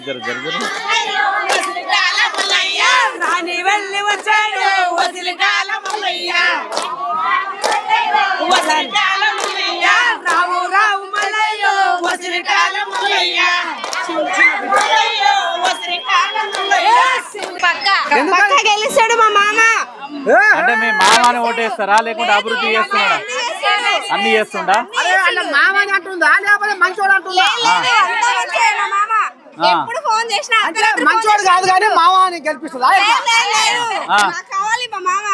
జరు జరు గెలిచాడు మా మామ. అంటే మీ మామని ఓటేస్తారా లేకుంటే అభివృద్ధి చేస్తున్నాడా? అన్ని చేస్తుండా? ఎప్పుడు ఫోన్ చేసినా మంచోడు కాదు కానీ మామ అని గెలిపిస్తుందా? కావాలి మా మామ.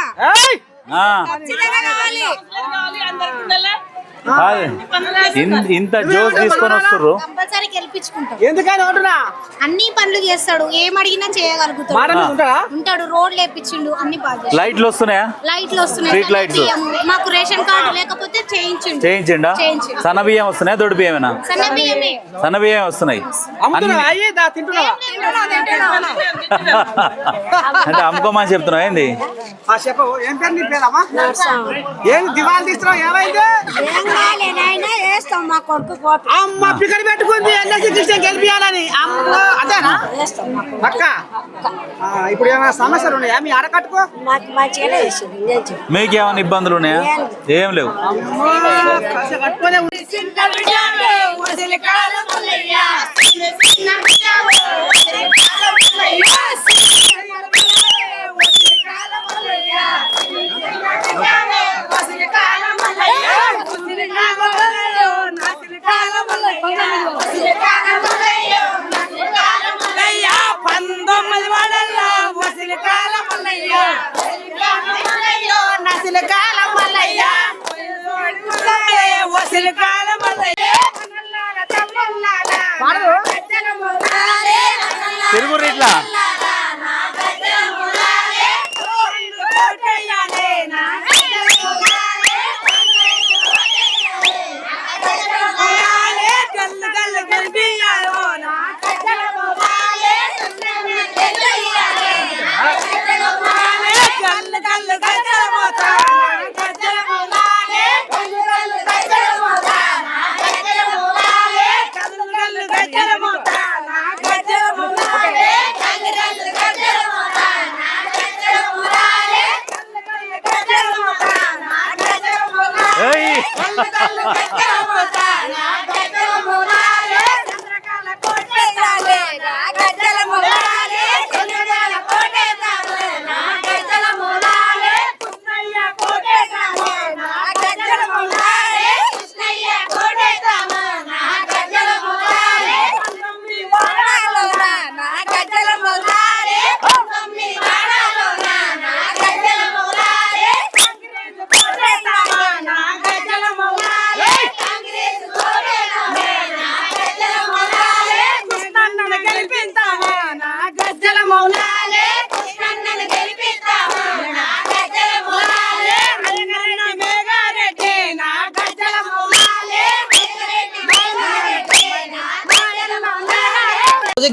ఇంత జోస్ తీసుకొని వస్తారు. కంపల్సరీ గెలిపించుకుంటాం. ఎందుకని అంటున్నా? అన్ని పనులు చేస్తాడు, ఏం అడిగినా చేయగలుగుతాడు. ఉంటాడు, రోడ్లు వేపించిండు, అన్ని బాగా. లైట్లు వస్తున్నాయా? లైట్లు వస్తున్నాయి. Street lights. మాకు రేషన్ కార్డు లేకపోతే చేయించిండా? సన్న బియ్యం వస్తున్నాయా? దొడ్డు బియ్యమేనా? సన్న బియ్యం వస్తున్నాయి. అంటే అమ్ముకోమని చెప్తున్నావు ఏంది? దివాళి తీస్తున్నావు ఏమైంది? అమ్మ పికర్ పెట్టుకుంది గెలిపియాలని. అదేనా అక్క? ఇప్పుడు ఏమైనా సమస్యలు ఉన్నాయా మీ అరకట్టుకో? మీకేమైనా ఇబ్బందులు ఉన్నాయా? ఏం లేవు. తిరుగురు ఇట్లా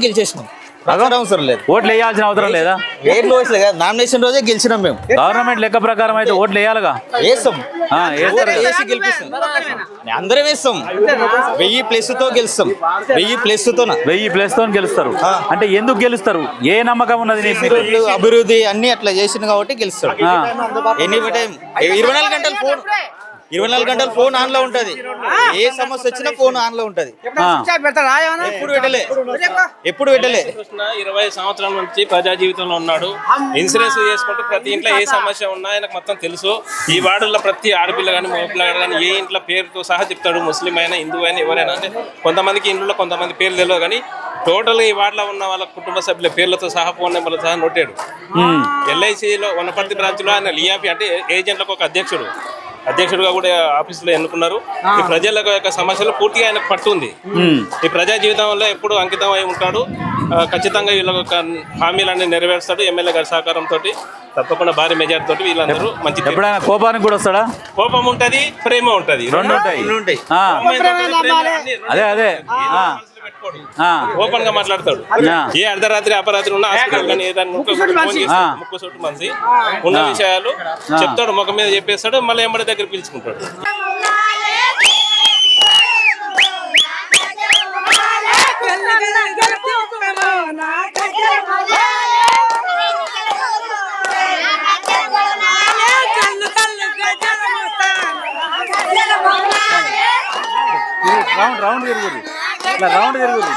గెలిచేసినాం. అవసరం లేదు, ఓట్లు వేయాల్సిన అవసరం లేదా? నామినేషన్ రోజే గెలిచినాం మేము. గవర్నమెంట్ లెక్క ప్రకారం అయితే ఓట్లు వేయాలిగా. వేస్తాం, గెలిపిస్తాం, అందరం వేస్తాం. 1000+ తో గెలుస్తాం. 1000+ తో గెలుస్తారు. అంటే ఎందుకు గెలుస్తారు? ఏ నమ్మకం ఉన్నది? అభివృద్ధి అన్ని అట్లా చేసింది కాబట్టి గెలుస్తాడు. 24 గంటలు ఫోన్ ఆన్ లో ఉంటది. ఏ సమస్య వచ్చినా ఫోన్ ఆన్ లో ఉంటది. ఎప్పుడు పెట్టలే. 20 సంవత్సరాల నుంచి ప్రజా జీవితంలో ఉన్నాడు. ఇన్సూరెన్స్ చేసుకుంటూ ప్రతి ఇంట్లో ఏ సమస్య ఉన్నా ఆయనకు మొత్తం తెలుసు. ఈ వార్డుల్లో ప్రతి ఆడపిల్ల కానీ మగపిల్ల కానీ ఏ ఇంట్లో పేరుతో సహా చెప్తాడు. ముస్లిం అయినా, హిందూ అయినా, ఎవరైనా. అంటే కొంతమందికి ఇంట్లో కొంతమంది పేర్లు తెలియదు కానీ టోటల్ ఈ వార్డులో ఉన్న వాళ్ళ కుటుంబ సభ్యుల పేర్లతో సహా, ఫోన్ నెంబర్లతో సహా నోటాడు. LICలో వనపర్తి బ్రాంచ్ లో ఆయన లియాపి అంటే ఏజెంట్లకు ఒక అధ్యక్షుడుగా కూడా ఆఫీసులో ఎన్నుకున్నారు. ఈ ప్రజల యొక్క సమస్యలు పూర్తిగా ఆయనకు పట్టుంది. ఈ ప్రజా జీవితంలో ఎప్పుడు అంకితం అయి ఉంటాడు. ఖచ్చితంగా వీళ్ళ హామీలన్నీ నెరవేరుస్తాడు. ఎమ్మెల్యే గారి సహకారంతో తప్పకుండా భారీ మెజార్టీ తోటి వీళ్ళందరూ మంచి. ఎప్పుడైనా కోపానికి కూడా వస్తాడా? కోపం ఉంటది, ప్రేమ ఉంటది, రెండు ఉంటాయి. అదే ఓపెన్ గా మాట్లాడతాడు. ఏ అర్ధరాత్రి అపరాత్రి ఉన్న హాస్పిటల్ కానీ ఏదైనా ముక్కుసూటి మనిషి ఉన్న విషయాలు చెప్తాడు, ముఖం మీద చెప్పేస్తాడు, మళ్ళీ ఎంబడి దగ్గర పిలుచుకుంటాడు. రౌండ్ తిరుగురు, ఇట్లా రౌండ్ తిరుగురు.